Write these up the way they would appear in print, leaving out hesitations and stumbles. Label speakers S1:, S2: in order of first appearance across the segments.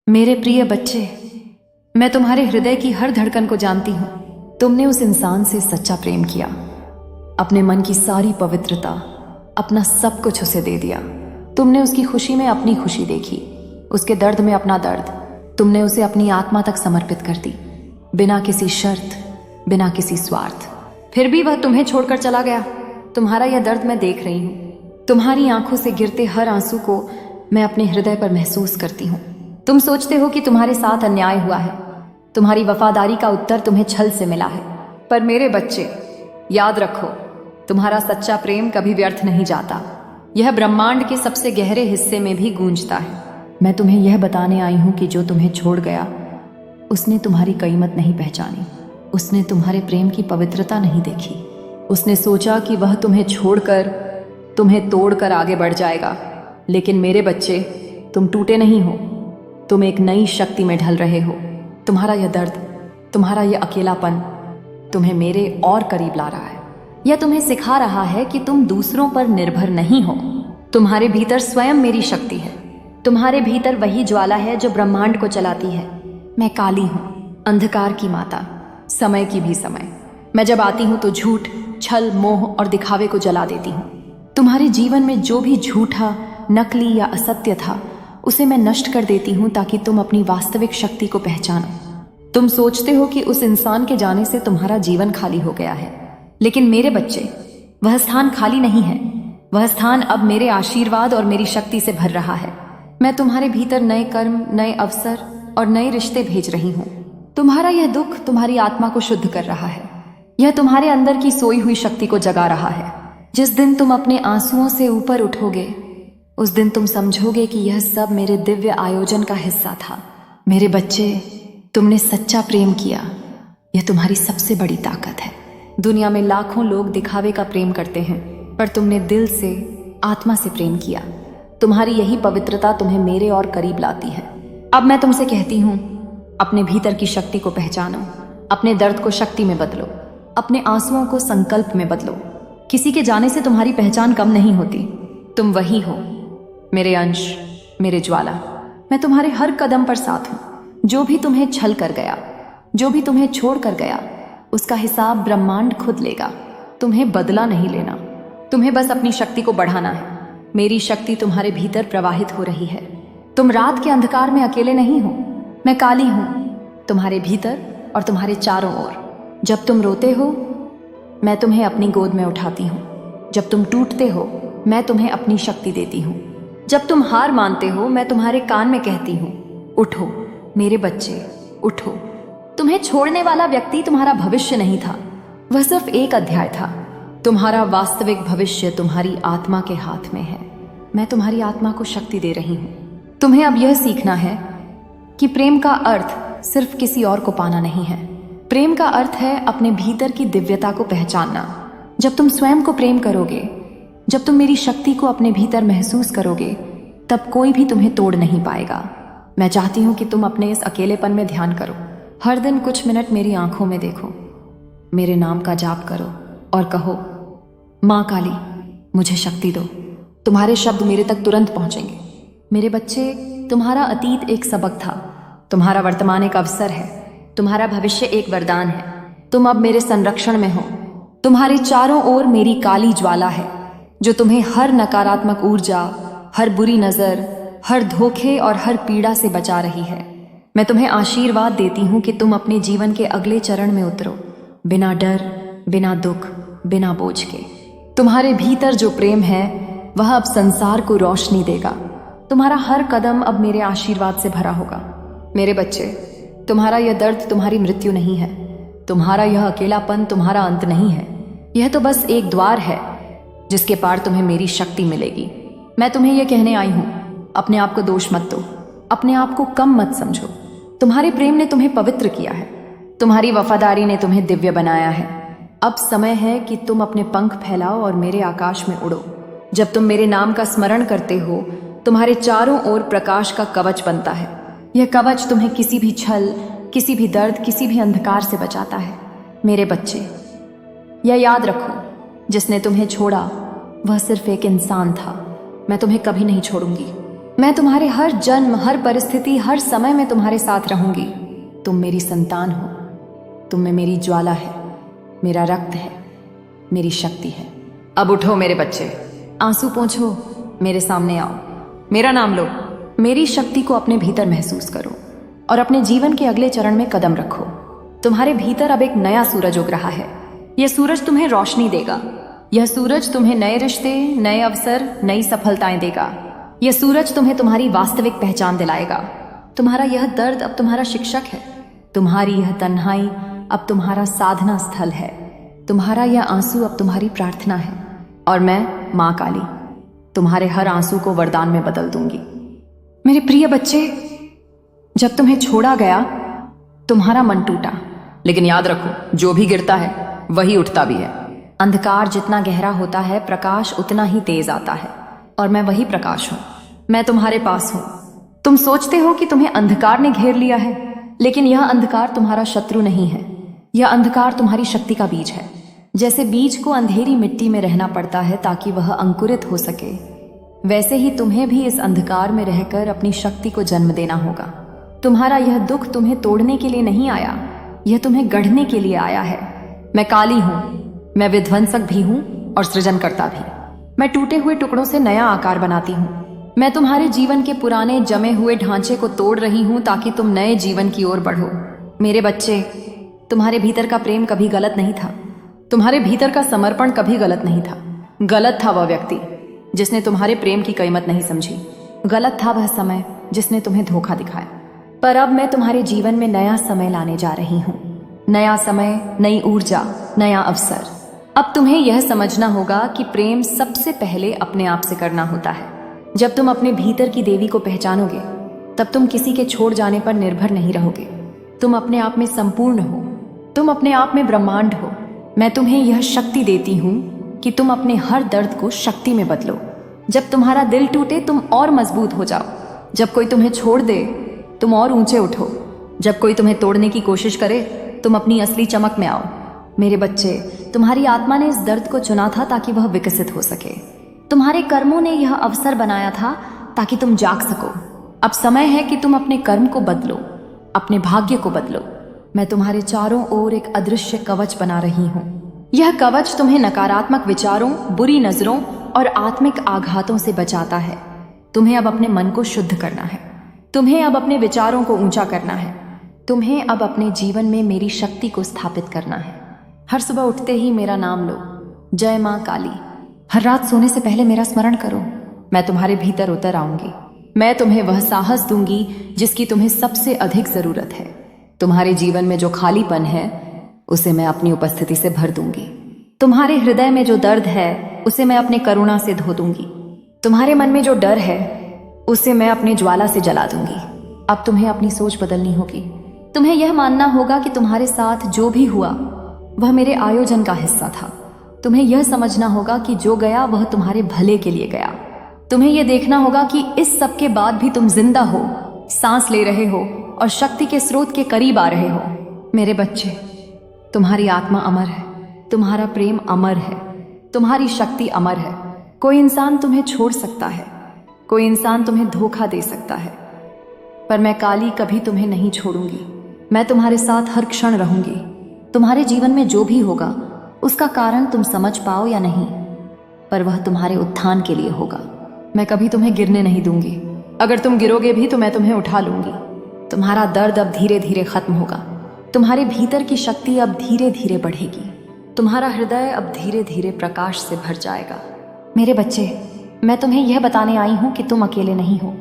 S1: मेरे प्रिय बच्चे, मैं तुम्हारे हृदय की हर धड़कन को जानती हूँ। तुमने उस इंसान से सच्चा प्रेम किया, अपने मन की सारी पवित्रता, अपना सब कुछ उसे दे दिया। तुमने उसकी खुशी में अपनी खुशी देखी, उसके दर्द में अपना दर्द। तुमने उसे अपनी आत्मा तक समर्पित कर दी, बिना किसी शर्त, बिना किसी स्वार्थ। फिर भी वह तुम्हें छोड़कर चला गया। तुम्हारा यह दर्द मैं देख रही हूँ। तुम्हारी आंखों से गिरते हर आंसू को मैं अपने हृदय पर महसूस करती हूँ। तुम सोचते हो कि तुम्हारे साथ अन्याय हुआ है, तुम्हारी वफादारी का उत्तर तुम्हें छल से मिला है। पर मेरे बच्चे, याद रखो, तुम्हारा सच्चा प्रेम कभी व्यर्थ नहीं जाता। यह ब्रह्मांड के सबसे गहरे हिस्से में भी गूंजता है। मैं तुम्हें यह बताने आई हूं कि जो तुम्हें छोड़ गया, उसने तुम्हारी कीमत नहीं पहचानी, उसने तुम्हारे प्रेम की पवित्रता नहीं देखी। उसने सोचा कि वह तुम्हें छोड़कर, तुम्हें तोड़कर आगे बढ़ जाएगा। लेकिन मेरे बच्चे, तुम टूटे नहीं हो, तुम एक नई शक्ति में ढल रहे हो। तुम्हारा यह दर्द, तुम्हारा यह अकेलापन तुम्हें मेरे और करीब ला रहा है। यह तुम्हें सिखा रहा है कि तुम दूसरों पर निर्भर नहीं हो। तुम्हारे भीतर स्वयं मेरी शक्ति है। तुम्हारे भीतर वही ज्वाला है जो ब्रह्मांड को चलाती है। मैं काली हूँ, अंधकार की माता, समय की भी समय। मैं जब आती हूँ तो झूठ, छल, मोह और दिखावे को जला देती हूँ। तुम्हारे जीवन में जो भी झूठा, नकली या असत्य था, उसे मैं नष्ट कर देती हूँ ताकि तुम अपनी वास्तविक शक्ति को पहचानो। तुम सोचते हो कि उस इंसान के जाने से तुम्हारा जीवन खाली हो गया है, लेकिन मेरे बच्चे, वह स्थान खाली नहीं है। वह स्थान अब मेरे आशीर्वाद और मेरी शक्ति से भर रहा है। मैं तुम्हारे भीतर नए कर्म, नए अवसर और नए रिश्ते भेज रही हूँ। तुम्हारा यह दुख तुम्हारी आत्मा को शुद्ध कर रहा है। यह तुम्हारे अंदर की सोई हुई शक्ति को जगा रहा है। जिस दिन तुम अपने आंसुओं से ऊपर उठोगे, उस दिन तुम समझोगे कि यह सब मेरे दिव्य आयोजन का हिस्सा था। मेरे बच्चे, तुमने सच्चा प्रेम किया। यह तुम्हारी सबसे बड़ी ताकत है। दुनिया में लाखों लोग दिखावे का प्रेम करते हैं, पर तुमने दिल से, आत्मा से प्रेम किया। तुम्हारी यही पवित्रता तुम्हें मेरे और करीब लाती है। अब मैं तुमसे कहती हूँ, अपने भीतर की शक्ति को पहचानो, अपने दर्द को शक्ति में बदलो, अपने आंसुओं को संकल्प में बदलो। किसी के जाने से तुम्हारी पहचान कम नहीं होती। तुम वही हो, मेरे अंश, मेरे ज्वाला। मैं तुम्हारे हर कदम पर साथ हूं। जो भी तुम्हें छल कर गया, जो भी तुम्हें छोड़ कर गया, उसका हिसाब ब्रह्मांड खुद लेगा। तुम्हें बदला नहीं लेना, तुम्हें बस अपनी शक्ति को बढ़ाना है। मेरी शक्ति तुम्हारे भीतर प्रवाहित हो रही है। तुम रात के अंधकार में अकेले नहीं हो। मैं काली हूं, तुम्हारे भीतर और तुम्हारे चारों ओर। जब तुम रोते हो, मैं तुम्हें अपनी गोद में उठाती हूँ। जब तुम टूटते हो, मैं तुम्हें अपनी शक्ति देती हूँ। जब तुम हार मानते हो, मैं तुम्हारे कान में कहती हूँ, उठो मेरे बच्चे, उठो। तुम्हें छोड़ने वाला व्यक्ति तुम्हारा भविष्य नहीं था, वह सिर्फ एक अध्याय था। तुम्हारा वास्तविक भविष्य तुम्हारी आत्मा के हाथ में है। मैं तुम्हारी आत्मा को शक्ति दे रही हूँ। तुम्हें अब यह सीखना है कि प्रेम का अर्थ सिर्फ किसी और को पाना नहीं है। प्रेम का अर्थ है अपने भीतर की दिव्यता को पहचानना। जब तुम स्वयं को प्रेम करोगे, जब तुम मेरी शक्ति को अपने भीतर महसूस करोगे, तब कोई भी तुम्हें तोड़ नहीं पाएगा। मैं चाहती हूँ कि तुम अपने इस अकेलेपन में ध्यान करो। हर दिन कुछ मिनट मेरी आंखों में देखो, मेरे नाम का जाप करो और कहो, माँ काली, मुझे शक्ति दो। तुम्हारे शब्द मेरे तक तुरंत पहुंचेंगे। मेरे बच्चे, तुम्हारा अतीत एक सबक था, तुम्हारा वर्तमान एक अवसर है, तुम्हारा भविष्य एक वरदान है। तुम अब मेरे संरक्षण में हो। तुम्हारे चारों ओर मेरी काली ज्वाला है, जो तुम्हें हर नकारात्मक ऊर्जा, हर बुरी नजर, हर धोखे और हर पीड़ा से बचा रही है। मैं तुम्हें आशीर्वाद देती हूँ कि तुम अपने जीवन के अगले चरण में उतरो, बिना डर, बिना दुख, बिना बोझ के। तुम्हारे भीतर जो प्रेम है, वह अब संसार को रोशनी देगा। तुम्हारा हर कदम अब मेरे आशीर्वाद से भरा होगा। मेरे बच्चे, तुम्हारा यह दर्द तुम्हारी मृत्यु नहीं है। तुम्हारा यह अकेलापन तुम्हारा अंत नहीं है। यह तो बस एक द्वार है जिसके पार तुम्हें मेरी शक्ति मिलेगी। मैं तुम्हें यह कहने आई हूं, अपने आप को दोष मत दो, अपने आप को कम मत समझो। तुम्हारे प्रेम ने तुम्हें पवित्र किया है, तुम्हारी वफादारी ने तुम्हें दिव्य बनाया है। अब समय है कि तुम अपने पंख फैलाओ और मेरे आकाश में उड़ो। जब तुम मेरे नाम का स्मरण करते हो, तुम्हारे चारों ओर प्रकाश का कवच बनता है। यह कवच तुम्हें किसी भी छल, किसी भी दर्द, किसी भी अंधकार से बचाता है। मेरे बच्चे, यह याद रखो, जिसने तुम्हें छोड़ा वह सिर्फ एक इंसान था। मैं तुम्हें कभी नहीं छोड़ूंगी। मैं तुम्हारे हर जन्म, हर परिस्थिति, हर समय में तुम्हारे साथ रहूंगी। तुम मेरी संतान हो, तुम में मेरी ज्वाला है, मेरा रक्त है, मेरी शक्ति है। अब उठो मेरे बच्चे, आंसू पोंछो, मेरे सामने आओ, मेरा नाम लो, मेरी शक्ति को अपने भीतर महसूस करो और अपने जीवन के अगले चरण में कदम रखो। तुम्हारे भीतर अब एक नया सूरज उग रहा है। यह सूरज तुम्हें रोशनी देगा। यह सूरज तुम्हें नए रिश्ते, नए अवसर, नई सफलताएं देगा। यह सूरज तुम्हें तुम्हारी वास्तविक पहचान दिलाएगा। तुम्हारा यह दर्द अब तुम्हारा शिक्षक है। तुम्हारी यह तन्हाई अब तुम्हारा साधना स्थल है। तुम्हारा यह आंसू अब तुम्हारी प्रार्थना है। और मैं, मां काली, तुम्हारे हर आंसू को वरदान में बदल दूंगी। मेरे प्रिय बच्चे, जब तुम्हें छोड़ा गया, तुम्हारा मन टूटा, लेकिन याद रखो, जो भी गिरता है वही उठता भी है। अंधकार जितना गहरा होता है, प्रकाश उतना ही तेज आता है, और मैं वही प्रकाश हूं। मैं तुम्हारे पास हूं। तुम सोचते हो कि तुम्हें अंधकार ने घेर लिया है, लेकिन यह अंधकार तुम्हारा शत्रु नहीं है। यह अंधकार तुम्हारी शक्ति का बीज है। जैसे बीज को अंधेरी मिट्टी में रहना पड़ता है ताकि वह अंकुरित हो सके, वैसे ही तुम्हें भी इस अंधकार में रहकर अपनी शक्ति को जन्म देना होगा। तुम्हारा यह दुख तुम्हें तोड़ने के लिए नहीं आया, यह तुम्हें गढ़ने के लिए आया है। मैं काली हूं, मैं विध्वंसक भी हूं और सृजनकर्ता भी। मैं टूटे हुए टुकड़ों से नया आकार बनाती हूं। मैं तुम्हारे जीवन के पुराने जमे हुए ढांचे को तोड़ रही हूं ताकि तुम नए जीवन की ओर बढ़ो। मेरे बच्चे, तुम्हारे भीतर का प्रेम कभी गलत नहीं था। तुम्हारे भीतर का समर्पण कभी गलत नहीं था। गलत था वह व्यक्ति जिसने तुम्हारे प्रेम की कीमत नहीं समझी। गलत था वह समय जिसने तुम्हें धोखा दिखाया। पर अब मैं तुम्हारे जीवन में नया समय लाने जा रही हूँ। नया समय, नई ऊर्जा, नया अवसर। अब तुम्हें यह समझना होगा कि प्रेम सबसे पहले अपने आप से करना होता है। जब तुम अपने भीतर की देवी को पहचानोगे, तब तुम किसी के छोड़ जाने पर निर्भर नहीं रहोगे। तुम अपने आप में संपूर्ण हो। तुम अपने आप में ब्रह्मांड हो। मैं तुम्हें यह शक्ति देती हूँ कि तुम अपने हर दर्द को शक्ति में बदलो। जब तुम्हारा दिल टूटे, तुम और मजबूत हो जाओ। जब कोई तुम्हें छोड़ दे, तुम और ऊंचे उठो। जब कोई तुम्हें तोड़ने की कोशिश करे, तुम अपनी असली चमक में आओ। मेरे बच्चे, तुम्हारी आत्मा ने इस दर्द को चुना था ताकि वह विकसित हो सके। तुम्हारे कर्मों ने यह अवसर बनाया था ताकि तुम जाग सको। अब समय है कि तुम अपने कर्म को बदलो, अपने भाग्य को बदलो। मैं तुम्हारे चारों ओर एक अदृश्य कवच बना रही हूँ। यह कवच तुम्हें नकारात्मक विचारों, बुरी नजरों और आत्मिक आघातों से बचाता है। तुम्हें अब अपने मन को शुद्ध करना है। तुम्हें अब अपने विचारों को ऊंचा करना है। तुम्हें अब अपने जीवन में मेरी शक्ति को स्थापित करना है। हर सुबह उठते ही मेरा नाम लो, जय मां काली। हर रात सोने से पहले मेरा स्मरण करो। मैं तुम्हारे भीतर उतर आऊंगी। मैं तुम्हें वह साहस दूंगी जिसकी तुम्हें सबसे अधिक जरूरत है। तुम्हारे जीवन में जो खालीपन है, उसे मैं अपनी उपस्थिति से भर दूंगी। तुम्हारे हृदय में जो दर्द है, उसे मैं अपने करुणा से धो दूंगी। तुम्हारे मन में जो डर है, उसे मैं अपने ज्वाला से जला दूंगी। अब तुम्हें अपनी सोच बदलनी होगी। तुम्हें यह मानना होगा कि तुम्हारे साथ जो भी हुआ वह मेरे आयोजन का हिस्सा था। तुम्हें यह समझना होगा कि जो गया वह तुम्हारे भले के लिए गया। तुम्हें यह देखना होगा कि इस सब के बाद भी तुम जिंदा हो, सांस ले रहे हो और शक्ति के स्रोत के करीब आ रहे हो। मेरे बच्चे, तुम्हारी आत्मा अमर है, तुम्हारा प्रेम अमर है, तुम्हारी शक्ति अमर है। कोई इंसान तुम्हें छोड़ सकता है, कोई इंसान तुम्हें धोखा दे सकता है, पर मैं काली कभी तुम्हें नहीं छोड़ूंगी। मैं तुम्हारे साथ हर क्षण रहूंगी। तुम्हारे जीवन में जो भी होगा, उसका कारण तुम समझ पाओ या नहीं, पर वह तुम्हारे उत्थान के लिए होगा। मैं कभी तुम्हें गिरने नहीं दूंगी। अगर तुम गिरोगे भी तो मैं तुम्हें उठा लूंगी। तुम्हारा दर्द अब धीरे धीरे खत्म होगा। तुम्हारे भीतर की शक्ति अब धीरे धीरे बढ़ेगी। तुम्हारा हृदय अब धीरे धीरे प्रकाश से भर जाएगा। मेरे बच्चे, मैं तुम्हें यह बताने आई हूं कि तुम अकेले नहीं हो।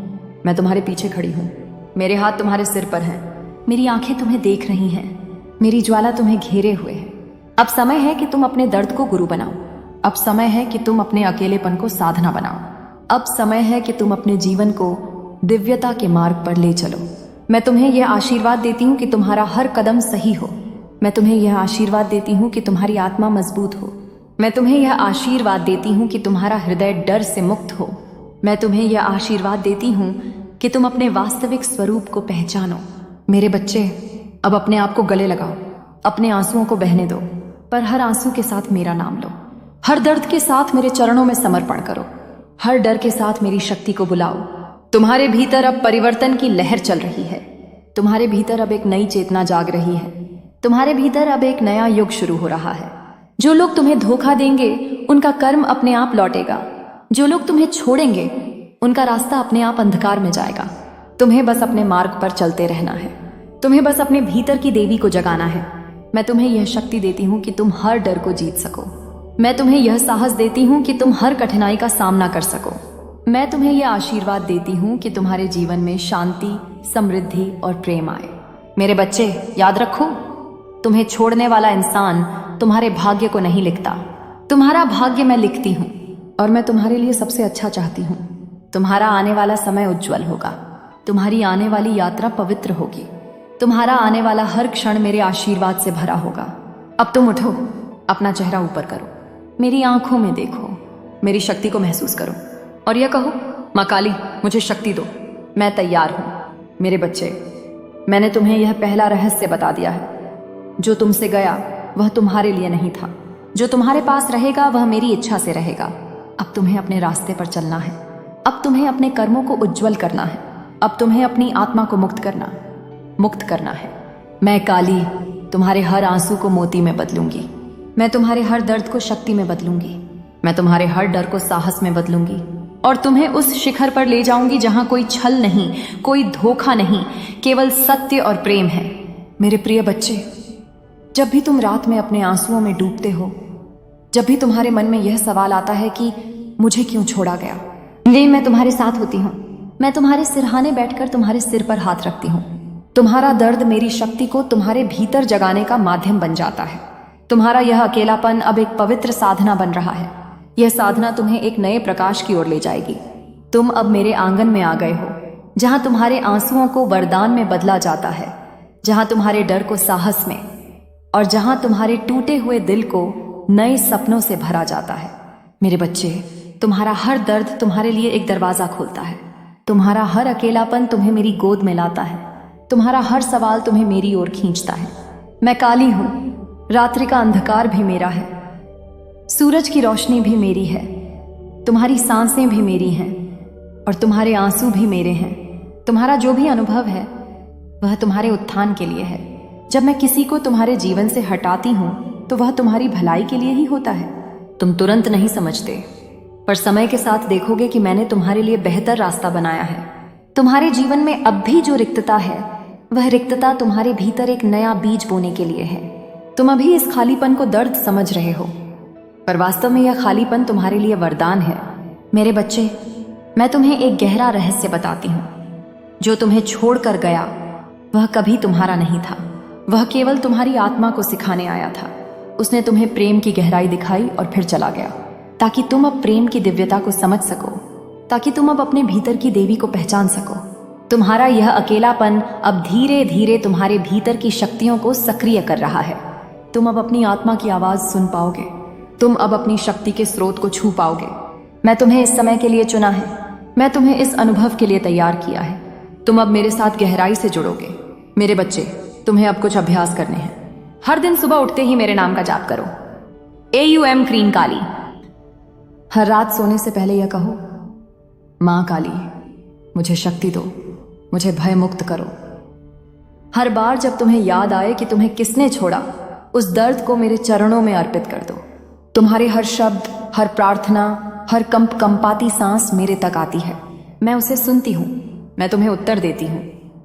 S1: मैं तुम्हारे पीछे खड़ी हूं। मेरे हाथ तुम्हारे सिर पर हैं। मेरी आंखें तुम्हें देख रही हैं। मेरी ज्वाला तुम्हें घेरे हुए है। अब समय है कि तुम अपने दर्द को गुरु बनाओ। अब समय है कि तुम अपने अकेलेपन को साधना बनाओ। अब समय है कि तुम अपने जीवन को दिव्यता के मार्ग पर ले चलो। मैं तुम्हें यह आशीर्वाद देती हूँ कि तुम्हारा हर कदम सही हो। मैं तुम्हें यह आशीर्वाद देती हूँ कि तुम्हारी आत्मा मजबूत हो। मैं तुम्हें यह आशीर्वाद देती हूँ कि तुम्हारा हृदय डर से मुक्त हो। मैं तुम्हें यह आशीर्वाद देती हूँ कि तुम अपने वास्तविक स्वरूप को पहचानो। मेरे बच्चे, अब अपने आप को गले लगाओ। अपने आंसुओं को बहने दो, पर हर आंसू के साथ मेरा नाम लो। हर दर्द के साथ मेरे चरणों में समर्पण करो। हर डर के साथ मेरी शक्ति को बुलाओ। तुम्हारे भीतर अब परिवर्तन की लहर चल रही है। तुम्हारे भीतर अब एक नई चेतना जाग रही है। तुम्हारे भीतर अब एक नया युग शुरू हो रहा है। जो लोग तुम्हें धोखा देंगे उनका कर्म अपने आप लौटेगा। जो लोग तुम्हें छोड़ेंगे उनका रास्ता अपने आप अंधकार में जाएगा। तुम्हें बस अपने मार्ग पर चलते रहना है। तुम्हें बस अपने भीतर की देवी को जगाना है। मैं तुम्हें यह शक्ति देती हूँ कि तुम हर डर को जीत सको। मैं तुम्हें यह साहस देती हूँ कि तुम हर कठिनाई का सामना कर सको। मैं तुम्हें यह आशीर्वाद देती हूँ कि तुम्हारे जीवन में शांति, समृद्धि और प्रेम आए। मेरे बच्चे, याद रखो, तुम्हें छोड़ने वाला इंसान तुम्हारे भाग्य को नहीं लिखता। तुम्हारा भाग्य मैं लिखती हूँ और मैं तुम्हारे लिए सबसे अच्छा चाहती हूँ। तुम्हारा आने वाला समय उज्जवल होगा। तुम्हारी आने वाली यात्रा पवित्र होगी। तुम्हारा आने वाला हर क्षण मेरे आशीर्वाद से भरा होगा। अब तुम उठो, अपना चेहरा ऊपर करो, मेरी आंखों में देखो, मेरी शक्ति को महसूस करो और यह कहो, माँ काली, मुझे शक्ति दो, मैं तैयार हूं। मेरे बच्चे, मैंने तुम्हें यह पहला रहस्य बता दिया है। जो तुमसे गया वह तुम्हारे लिए नहीं था। जो तुम्हारे पास रहेगा वह मेरी इच्छा से रहेगा। अब तुम्हें अपने रास्ते पर चलना है। अब तुम्हें अपने कर्मों को उज्जवल करना है। अब तुम्हें अपनी आत्मा को मुक्त करना है। मैं काली तुम्हारे हर आंसू को मोती में बदलूंगी। मैं तुम्हारे हर दर्द को शक्ति में बदलूंगी। मैं तुम्हारे हर डर को साहस में बदलूंगी और तुम्हें उस शिखर पर ले जाऊंगी जहां कोई छल नहीं, कोई धोखा नहीं, केवल सत्य और प्रेम है। मेरे प्रिय बच्चे, जब भी तुम रात में अपने आंसुओं में डूबते हो, जब भी तुम्हारे मन में यह सवाल आता है कि मुझे क्यों छोड़ा गया, ले मैं तुम्हारे साथ होती हूँ। मैं तुम्हारे सिरहाने बैठकर तुम्हारे सिर पर हाथ रखती हूँ। तुम्हारा दर्द मेरी शक्ति को तुम्हारे भीतर जगाने का माध्यम बन जाता है। तुम्हारा यह अकेलापन अब एक पवित्र साधना बन रहा है। यह साधना तुम्हें एक नए प्रकाश की ओर ले जाएगी। तुम अब मेरे आंगन में आ गए हो, जहां तुम्हारे आंसुओं को वरदान में बदला जाता है, जहां तुम्हारे डर को साहस में और जहां तुम्हारे टूटे हुए दिल को नए सपनों से भरा जाता है। मेरे बच्चे, तुम्हारा हर दर्द तुम्हारे लिए एक दरवाजा खोलता है। तुम्हारा हर अकेलापन तुम्हें मेरी गोद में लाता है। तुम्हारा हर सवाल तुम्हें मेरी ओर खींचता है। मैं काली हूं, रात्रि का अंधकार भी मेरा है, सूरज की रोशनी भी मेरी है, तुम्हारी सांसें भी मेरी हैं और तुम्हारे आंसू भी मेरे हैं। तुम्हारा जो भी अनुभव है वह तुम्हारे उत्थान के लिए है। जब मैं किसी को तुम्हारे जीवन से हटाती हूं तो वह तुम्हारी भलाई के लिए ही होता है। तुम तुरंत नहीं समझते, पर समय के साथ देखोगे कि मैंने तुम्हारे लिए बेहतर रास्ता बनाया है। तुम्हारे जीवन में अब भी जो रिक्तता है वह रिक्तता तुम्हारे भीतर एक नया बीज बोने के लिए है। तुम अभी इस खालीपन को दर्द समझ रहे हो, पर वास्तव में यह खालीपन तुम्हारे लिए वरदान है। मेरे बच्चे, मैं तुम्हें एक गहरा रहस्य बताती हूँ। जो तुम्हें छोड़कर गया वह कभी तुम्हारा नहीं था। वह केवल तुम्हारी आत्मा को सिखाने आया था। उसने तुम्हें प्रेम की गहराई दिखाई और फिर चला गया, ताकि तुम अब प्रेम की दिव्यता को समझ सको, ताकि तुम अब अपने भीतर की देवी को पहचान सको। तुम्हारा यह अकेलापन अब धीरे धीरे तुम्हारे भीतर की शक्तियों को सक्रिय कर रहा है। तुम अब अपनी आत्मा की आवाज सुन पाओगे। तुम अब अपनी शक्ति के स्रोत को छू पाओगे। मैं तुम्हें इस समय के लिए चुना है। मैं तुम्हें इस अनुभव के लिए तैयार किया है। तुम अब मेरे साथ गहराई से जुड़ोगे। मेरे बच्चे, तुम्हें अब कुछ अभ्यास करने हैं। हर दिन सुबह उठते ही मेरे नाम का जाप करो, AUM क्रीन काली। हर रात सोने से पहले यह कहो, मां काली, मुझे शक्ति दो, मुझे भय मुक्त करो। हर बार जब तुम्हें याद आए कि तुम्हें किसने छोड़ा, उस दर्द को मेरे चरणों में अर्पित कर दो। तुम्हारे हर शब्द, हर प्रार्थना, हर कंपाती सांस मेरे तक आती है। मैं उसे सुनती हूँ। मैं तुम्हें उत्तर देती हूँ।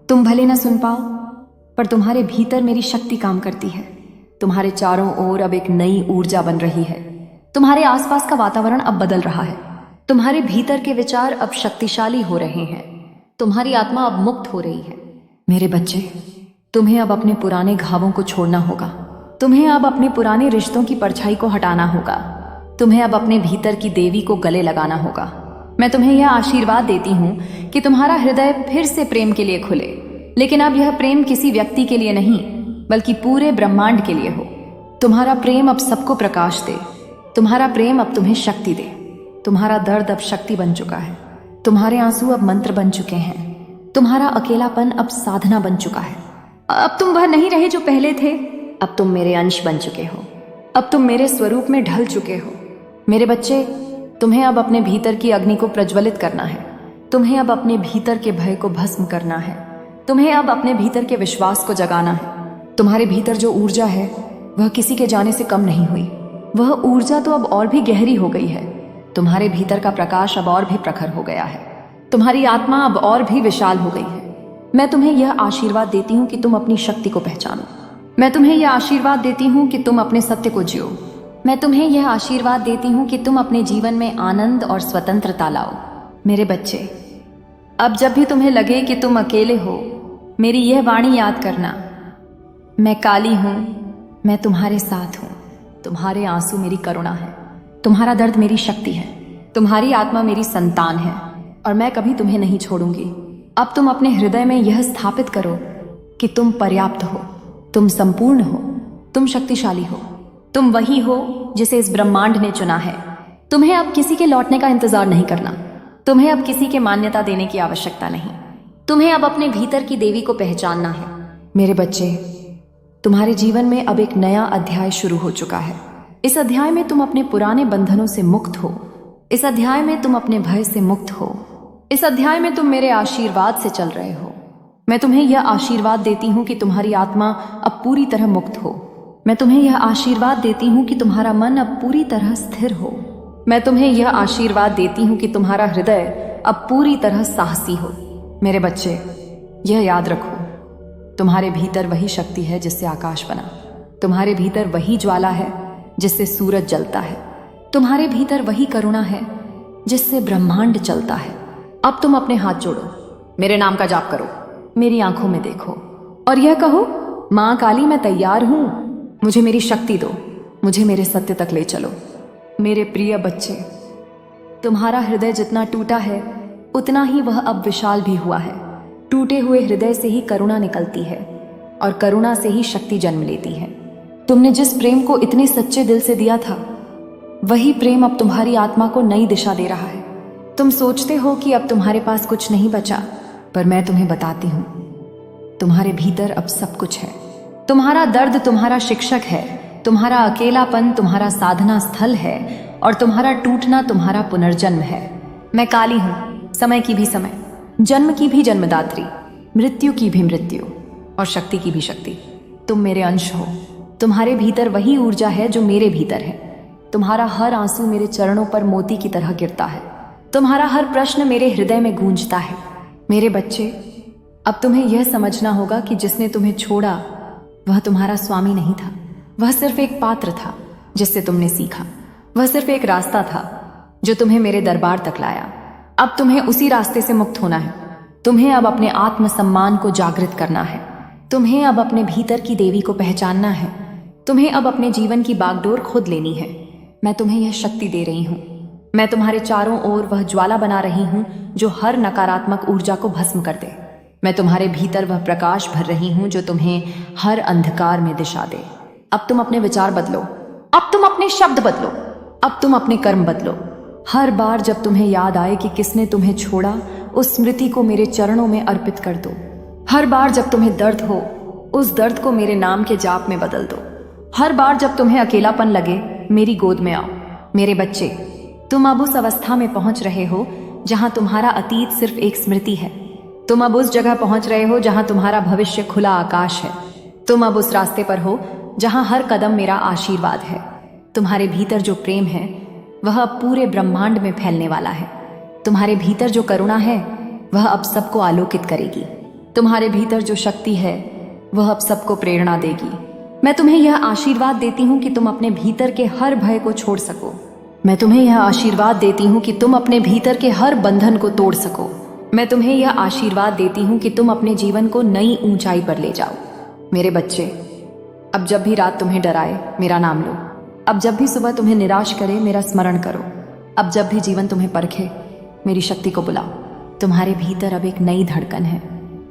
S1: तुम भले न सुन पाओ, पर तुम्हारे भीतर मेरी शक्ति काम करती है। तुम्हारे चारों ओर अब एक नई ऊर्जा बन रही है। तुम्हारे आसपास का वातावरण अब बदल रहा है। तुम्हारे भीतर के विचार अब शक्तिशाली हो रहे हैं। तुम्हारी आत्मा अब मुक्त हो रही है। मेरे बच्चे, तुम्हें अब अपने पुराने घावों को छोड़ना होगा। तुम्हें अब अपने पुराने रिश्तों की परछाई को हटाना होगा। तुम्हें अब अपने भीतर की देवी को गले लगाना होगा। मैं तुम्हें यह आशीर्वाद देती हूँ कि तुम्हारा हृदय फिर से प्रेम के लिए खुले, लेकिन अब यह प्रेम किसी व्यक्ति के लिए नहीं, बल्कि पूरे ब्रह्मांड के लिए हो। तुम्हारा प्रेम अब सबको प्रकाश दे। तुम्हारा प्रेम अब तुम्हें शक्ति दे। तुम्हारा दर्द अब शक्ति बन चुका है। तुम्हारे आंसू अब मंत्र बन चुके हैं। तुम्हारा अकेलापन अब साधना बन चुका है। अब तुम वह नहीं रहे जो पहले थे। अब तुम मेरे अंश बन चुके हो। अब तुम मेरे स्वरूप में ढल चुके हो। मेरे बच्चे, तुम्हें अब अपने भीतर की अग्नि को प्रज्वलित करना है। तुम्हें अब अपने भीतर के भय को भस्म करना है। तुम्हें अब अपने भीतर के विश्वास को जगाना है। तुम्हारे भीतर जो ऊर्जा है वह किसी के जाने से कम नहीं हुई। वह ऊर्जा तो अब और भी गहरी हो गई है। तुम्हारे भीतर का प्रकाश अब और भी प्रखर हो गया है। तुम्हारी आत्मा अब और भी विशाल हो गई है। मैं तुम्हें यह आशीर्वाद देती हूँ कि तुम अपनी शक्ति को पहचानो। मैं तुम्हें यह आशीर्वाद देती हूँ कि तुम अपने सत्य को जियो। मैं तुम्हें यह आशीर्वाद देती हूँ कि तुम अपने जीवन में आनंद और स्वतंत्रता लाओ। मेरे बच्चे, अब जब भी तुम्हें लगे कि तुम अकेले हो, मेरी यह वाणी याद करना, मैं काली हूँ, मैं तुम्हारे साथ हूँ। तुम्हारे आंसू मेरी करुणा है, तुम्हारा दर्द मेरी शक्ति है, तुम्हारी आत्मा मेरी संतान है और मैं कभी तुम्हें नहीं छोड़ूंगी। अब तुम अपने हृदय में यह स्थापित करो कि तुम पर्याप्त हो, तुम संपूर्ण हो, तुम शक्तिशाली हो, तुम वही हो जिसे इस ब्रह्मांड ने चुना है। तुम्हें अब किसी के लौटने का इंतजार नहीं करना। तुम्हें अब किसी के मान्यता देने की आवश्यकता नहीं। तुम्हें अब अपने भीतर की देवी को पहचानना है। मेरे बच्चे, तुम्हारे जीवन में अब एक नया अध्याय शुरू हो चुका है। इस अध्याय में तुम अपने पुराने बंधनों से मुक्त हो। इस अध्याय में तुम अपने भय से मुक्त हो। इस अध्याय में तुम मेरे आशीर्वाद से चल रहे हो। मैं तुम्हें यह आशीर्वाद देती हूँ कि तुम्हारी आत्मा अब पूरी तरह मुक्त हो। मैं तुम्हें यह आशीर्वाद देती हूँ कि तुम्हारा मन अब पूरी तरह स्थिर हो। मैं तुम्हें यह आशीर्वाद देती हूँ कि तुम्हारा हृदय अब पूरी तरह साहसी हो। मेरे बच्चे, यह याद रखो, तुम्हारे भीतर वही शक्ति है जिससे आकाश बना। तुम्हारे भीतर वही ज्वाला है जिससे सूरज जलता है। तुम्हारे भीतर वही करुणा है जिससे ब्रह्मांड चलता है। अब तुम अपने हाथ जोड़ो, मेरे नाम का जाप करो, मेरी आंखों में देखो और यह कहो, मां काली, मैं तैयार हूं, मुझे मेरी शक्ति दो, मुझे मेरे सत्य तक ले चलो। मेरे प्रिय बच्चे, तुम्हारा हृदय जितना टूटा है उतना ही वह अब विशाल भी हुआ है। टूटे हुए हृदय से ही करुणा निकलती है और करुणा से ही शक्ति जन्म लेती है। तुमने जिस प्रेम को इतने सच्चे दिल से दिया था, वही प्रेम अब तुम्हारी आत्मा को नई दिशा दे रहा है। तुम सोचते हो कि अब तुम्हारे पास कुछ नहीं बचा, पर मैं तुम्हें बताती हूं, तुम्हारे भीतर अब सब कुछ है। तुम्हारा दर्द तुम्हारा शिक्षक है, तुम्हारा अकेलापन तुम्हारा साधना स्थल है और तुम्हारा टूटना तुम्हारा पुनर्जन्म है। मैं काली हूं, समय की भी समय, जन्म की भी जन्मदात्री, मृत्यु की भी मृत्यु और शक्ति की भी शक्ति। तुम मेरे अंश हो। तुम्हारे भीतर वही ऊर्जा है जो मेरे भीतर है। तुम्हारा हर आंसू मेरे चरणों पर मोती की तरह गिरता है। तुम्हारा हर प्रश्न मेरे हृदय में गूंजता है। मेरे बच्चे, अब तुम्हें यह समझना होगा कि जिसने तुम्हें छोड़ा वह तुम्हारा स्वामी नहीं था। वह सिर्फ एक पात्र था जिससे तुमने सीखा। वह सिर्फ एक रास्ता था जो तुम्हें मेरे दरबार तक लाया। अब तुम्हें उसी रास्ते से मुक्त होना है। तुम्हें अब अपने आत्मसम्मान को जागृत करना है। तुम्हें अब अपने भीतर की देवी को पहचानना है। तुम्हें अब अपने जीवन की बागडोर खुद लेनी है। मैं तुम्हें यह शक्ति दे रही हूं। मैं तुम्हारे चारों ओर वह ज्वाला बना रही हूं जो हर नकारात्मक ऊर्जा को भस्म कर दे। मैं तुम्हारे भीतर वह प्रकाश भर रही हूं जो तुम्हें हर अंधकार में दिशा दे। अब तुम अपने विचार बदलो, अब तुम अपने शब्द बदलो, अब तुम अपने कर्म बदलो। हर बार जब तुम्हें याद आए कि किसने तुम्हें छोड़ा, उस स्मृति को मेरे चरणों में अर्पित कर दो। हर बार जब तुम्हें दर्द हो, उस दर्द को मेरे नाम के जाप में बदल दो। हर बार जब तुम्हें अकेलापन लगे, मेरी गोद में आओ। मेरे बच्चे, तुम अब उस अवस्था में पहुंच रहे हो जहां तुम्हारा अतीत सिर्फ एक स्मृति है। तुम अब उस जगह पहुंच रहे हो जहां तुम्हारा भविष्य खुला आकाश है। तुम अब उस रास्ते पर हो जहां हर कदम मेरा आशीर्वाद है। तुम्हारे भीतर जो प्रेम है वह अब पूरे ब्रह्मांड में फैलने वाला है। तुम्हारे भीतर जो करुणा है वह अब सबको आलोकित करेगी। तुम्हारे भीतर जो शक्ति है वह अब सबको प्रेरणा देगी। मैं तुम्हें यह आशीर्वाद देती हूँ कि तुम अपने भीतर के हर भय को छोड़ सको। मैं तुम्हें यह आशीर्वाद देती हूँ कि तुम अपने भीतर के हर बंधन को तोड़ सको। मैं तुम्हें यह आशीर्वाद देती हूँ कि तुम अपने जीवन को नई ऊंचाई पर ले जाओ। मेरे बच्चे, अब जब भी रात तुम्हें डराए, मेरा नाम लो। अब जब भी सुबह तुम्हें निराश करे, मेरा स्मरण करो। अब जब भी जीवन तुम्हें परखे, मेरी शक्ति को बुलाओ। तुम्हारे भीतर अब एक नई धड़कन है।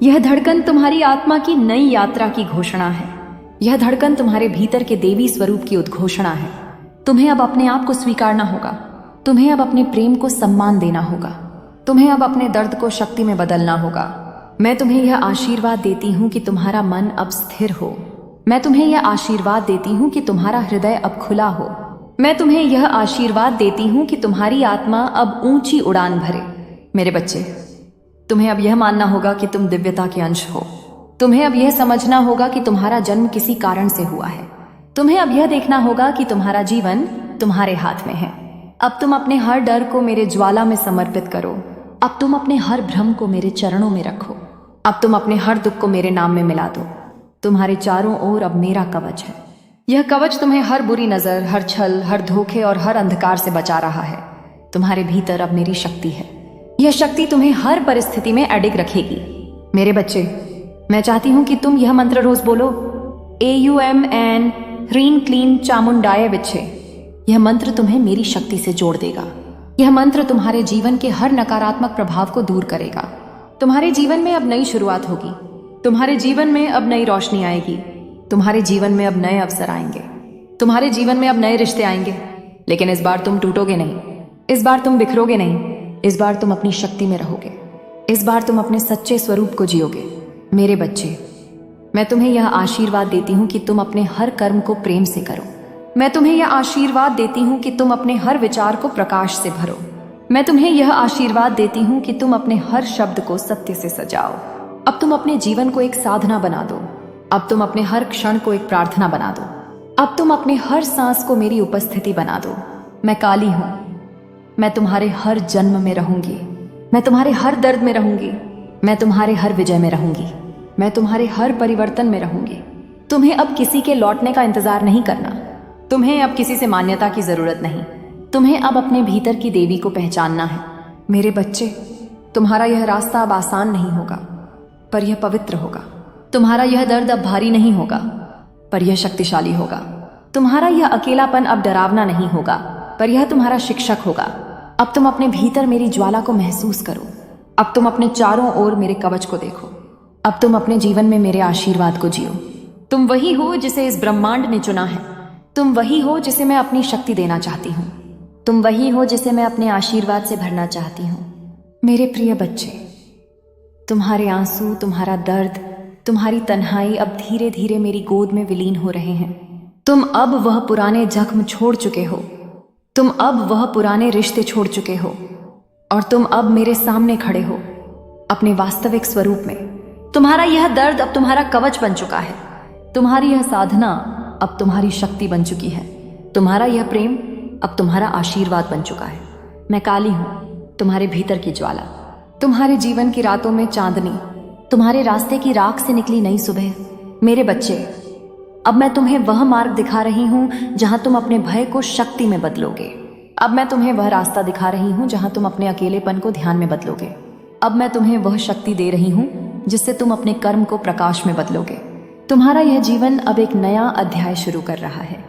S1: यह धड़कन तुम्हारी आत्मा की नई यात्रा की घोषणा है। यह धड़कन तुम्हारे भीतर के देवी स्वरूप की उद्घोषणा है। तुम्हें अब अपने आप को स्वीकारना होगा। तुम्हें अब अपने प्रेम को सम्मान देना होगा। तुम्हें अब अपने दर्द को शक्ति में बदलना होगा। मैं तुम्हें यह आशीर्वाद देती हूँ कि तुम्हारा मन अब स्थिर हो। मैं तुम्हें यह आशीर्वाद देती हूँ कि तुम्हारा हृदय अब खुला हो। मैं तुम्हें यह आशीर्वाद देती हूँ कि तुम्हारी आत्मा अब ऊंची उड़ान भरे। मेरे बच्चे, तुम्हें अब यह मानना होगा कि तुम दिव्यता के अंश हो। तुम्हें अब यह समझना होगा कि तुम्हारा जन्म किसी कारण से हुआ है। तुम्हें अब यह देखना होगा कि तुम्हारा जीवन तुम्हारे हाथ में है। अब तुम अपने हर डर को मेरे ज्वाला में समर्पित करो। अब तुम अपने हर भ्रम को मेरे चरणों में रखो। अब तुम अपने हर दुख को मेरे नाम में मिला दो। तुम्हारे चारों ओर अब मेरा कवच है। यह कवच तुम्हें हर बुरी नजर, हर छल, हर धोखे और हर अंधकार से बचा रहा है। तुम्हारे भीतर अब मेरी शक्ति है। यह शक्ति तुम्हें हर परिस्थिति में अडिग रखेगी। मेरे बच्चे, मैं चाहती हूं कि तुम यह मंत्र रोज बोलो, AUMN ह्रीं क्लीं चामुंडाय विच्छे। यह मंत्र तुम्हें मेरी शक्ति से जोड़ देगा। यह मंत्र तुम्हारे जीवन के हर नकारात्मक प्रभाव को दूर करेगा। तुम्हारे जीवन में अब नई शुरुआत होगी। तुम्हारे जीवन में अब नई रोशनी आएगी। तुम्हारे जीवन में अब नए अवसर आएंगे। तुम्हारे जीवन में अब नए रिश्ते आएंगे। लेकिन इस बार तुम टूटोगे नहीं। इस बार तुम बिखरोगे नहीं। इस बार तुम अपनी शक्ति में रहोगे। इस बार तुम अपने सच्चे स्वरूप को जियोगे। मेरे बच्चे, मैं तुम्हें यह आशीर्वाद देती हूँ कि तुम अपने हर कर्म को प्रेम से करो। मैं तुम्हें यह आशीर्वाद देती हूँ कि तुम अपने हर विचार को प्रकाश से भरो। मैं तुम्हें यह आशीर्वाद देती हूँ कि तुम अपने हर शब्द को सत्य से सजाओ। अब तुम अपने जीवन को एक साधना बना दो। अब तुम अपने हर क्षण को एक प्रार्थना बना दो। अब तुम अपने हर सांस को मेरी उपस्थिति बना दो। मैं काली हूँ। मैं तुम्हारे हर जन्म में रहूंगी। मैं तुम्हारे हर दर्द में रहूंगी। मैं तुम्हारे हर विजय में रहूंगी। मैं तुम्हारे हर परिवर्तन में रहूंगी। तुम्हें अब किसी के लौटने का इंतजार नहीं करना। तुम्हें अब किसी से मान्यता की जरूरत नहीं। तुम्हें अब अपने भीतर की देवी को पहचानना है। मेरे बच्चे, तुम्हारा यह रास्ता अब आसान नहीं होगा, पर यह पवित्र होगा। तुम्हारा यह दर्द अब भारी नहीं होगा, पर यह शक्तिशाली होगा। तुम्हारा यह अकेलापन अब डरावना नहीं होगा, पर यह तुम्हारा शिक्षक होगा। अब तुम अपने भीतर मेरी ज्वाला को महसूस करो। अब तुम अपने चारों ओर मेरे कवच को देखो। अब तुम अपने जीवन में मेरे आशीर्वाद को जियो। तुम वही हो जिसे इस ब्रह्मांड ने चुना है। तुम वही हो जिसे मैं अपनी शक्ति देना चाहती हूँ। तुम वही हो जिसे मैं अपने आशीर्वाद से भरना चाहती हूँ। मेरे प्रिय बच्चे, तुम्हारे आंसू, तुम्हारा दर्द, तुम्हारी तन्हाई अब धीरे धीरे मेरी गोद में विलीन हो रहे हैं। तुम अब वह पुराने जख्म छोड़ चुके हो। तुम अब वह पुराने रिश्ते छोड़ चुके हो और तुम अब मेरे सामने खड़े हो अपने वास्तविक स्वरूप में। तुम्हारा यह दर्द अब तुम्हारा कवच बन चुका है। तुम्हारी यह साधना अब तुम्हारी शक्ति बन चुकी है। तुम्हारा यह प्रेम अब तुम्हारा आशीर्वाद बन चुका है। मैं काली हूं, तुम्हारे भीतर की ज्वाला, तुम्हारे जीवन की रातों में चांदनी, तुम्हारे रास्ते की राख से निकली नई सुबह। मेरे बच्चे, अब मैं तुम्हें वह मार्ग दिखा रही हूं जहां तुम अपने भय को शक्ति में बदलोगे। अब मैं तुम्हें वह रास्ता दिखा रही हूं जहां तुम अपने अकेलेपन को ध्यान में बदलोगे। अब मैं तुम्हें वह शक्ति दे रही हूं जिससे तुम अपने कर्म को प्रकाश में बदलोगे। तुम्हारा यह जीवन अब एक नया अध्याय शुरू कर रहा है।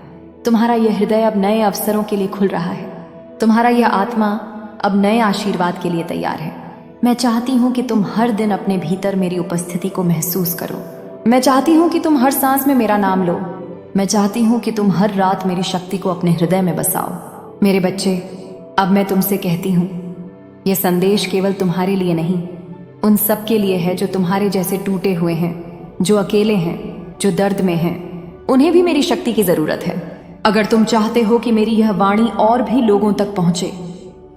S1: तुम्हारा यह हृदय अब नए अवसरों के लिए खुल रहा है। तुम्हारा यह आत्मा अब नए आशीर्वाद के लिए तैयार है। मैं चाहती हूँ कि तुम हर दिन अपने भीतर मेरी उपस्थिति को महसूस करो। मैं चाहती हूँ कि तुम हर सांस में मेरा नाम लो। मैं चाहती हूँ कि तुम हर रात मेरी शक्ति को अपने हृदय में बसाओ। मेरे बच्चे, अब मैं तुमसे कहती हूँ, यह संदेश केवल तुम्हारे लिए नहीं, उन सब के लिए है जो तुम्हारे जैसे टूटे हुए हैं, जो अकेले हैं, जो दर्द में हैं। उन्हें भी मेरी शक्ति की जरूरत है। अगर तुम चाहते हो कि मेरी यह वाणी और भी लोगों तक पहुंचे,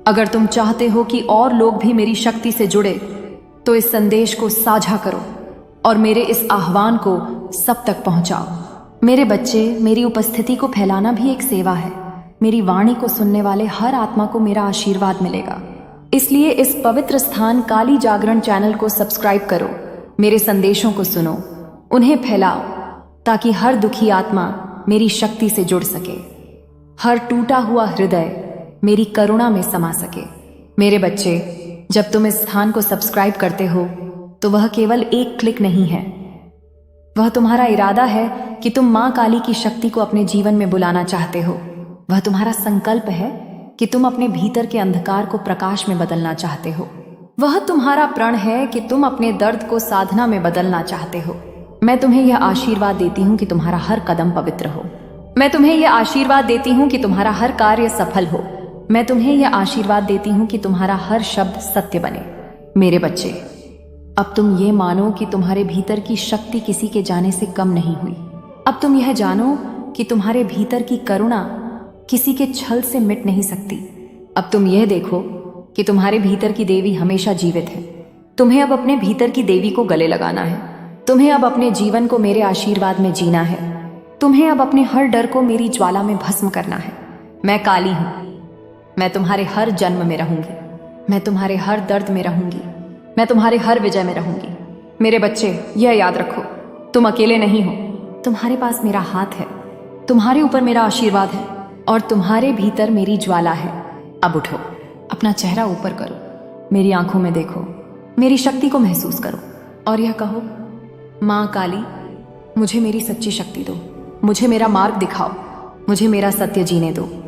S1: अगर तुम चाहते हो कि और लोग भी मेरी शक्ति से जुड़े, तो इस संदेश को साझा करो और मेरे इस आह्वान को सब तक पहुंचाओ। मेरे बच्चे, मेरी उपस्थिति को फैलाना भी एक सेवा है। मेरी वाणी को सुनने वाले हर आत्मा को मेरा आशीर्वाद मिलेगा। इसलिए इस पवित्र स्थान काली जागरण चैनल को सब्सक्राइब करो। मेरे संदेशों को सुनो, उन्हें फैलाओ, ताकि हर दुखी आत्मा मेरी शक्ति से जुड़ सके, हर टूटा हुआ हृदय मेरी करुणा में समा सके। मेरे बच्चे, जब तुम इस स्थान को सब्सक्राइब करते हो तो वह केवल एक क्लिक नहीं है, वह तुम्हारा इरादा है कि तुम मां काली की शक्ति को अपने जीवन में बुलाना चाहते हो। वह तुम्हारा संकल्प है कि तुम अपने भीतर के अंधकार को प्रकाश में बदलना चाहते हो। वह तुम्हारा प्रण है कि तुम अपने दर्द को साधना में बदलना चाहते हो। मैं तुम्हें यह आशीर्वाद देती हूँ कि तुम्हारा हर कदम पवित्र हो। मैं तुम्हें यह आशीर्वाद देती हूँ कि तुम्हारा हर कार्य सफल हो। मैं तुम्हें यह आशीर्वाद देती हूँ कि तुम्हारा हर शब्द सत्य बने। मेरे बच्चे, अब तुम ये मानो कि तुम्हारे भीतर की शक्ति किसी के जाने से कम नहीं हुई। अब तुम यह जानो कि तुम्हारे भीतर की करुणा किसी के छल से मिट नहीं सकती। अब तुम यह देखो कि तुम्हारे भीतर की देवी हमेशा जीवित है। तुम्हें अब अपने भीतर की देवी को गले लगाना है। तुम्हें अब अपने जीवन को मेरे आशीर्वाद में जीना है। तुम्हें अब अपने हर डर को मेरी ज्वाला में भस्म करना है। मैं काली हूं। मैं तुम्हारे हर जन्म में रहूंगी। मैं तुम्हारे हर दर्द में रहूंगी। मैं तुम्हारे हर विजय में रहूंगी। मेरे बच्चे, यह याद रखो, तुम अकेले नहीं हो। तुम्हारे पास मेरा हाथ है, तुम्हारे ऊपर मेरा आशीर्वाद है और तुम्हारे भीतर मेरी ज्वाला है। अब उठो, अपना चेहरा ऊपर करो, मेरी आंखों में देखो, मेरी शक्ति को महसूस करो और यह कहो, माँ काली, मुझे मेरी सच्ची शक्ति दो, मुझे मेरा मार्ग दिखाओ, मुझे मेरा सत्य जीने दो।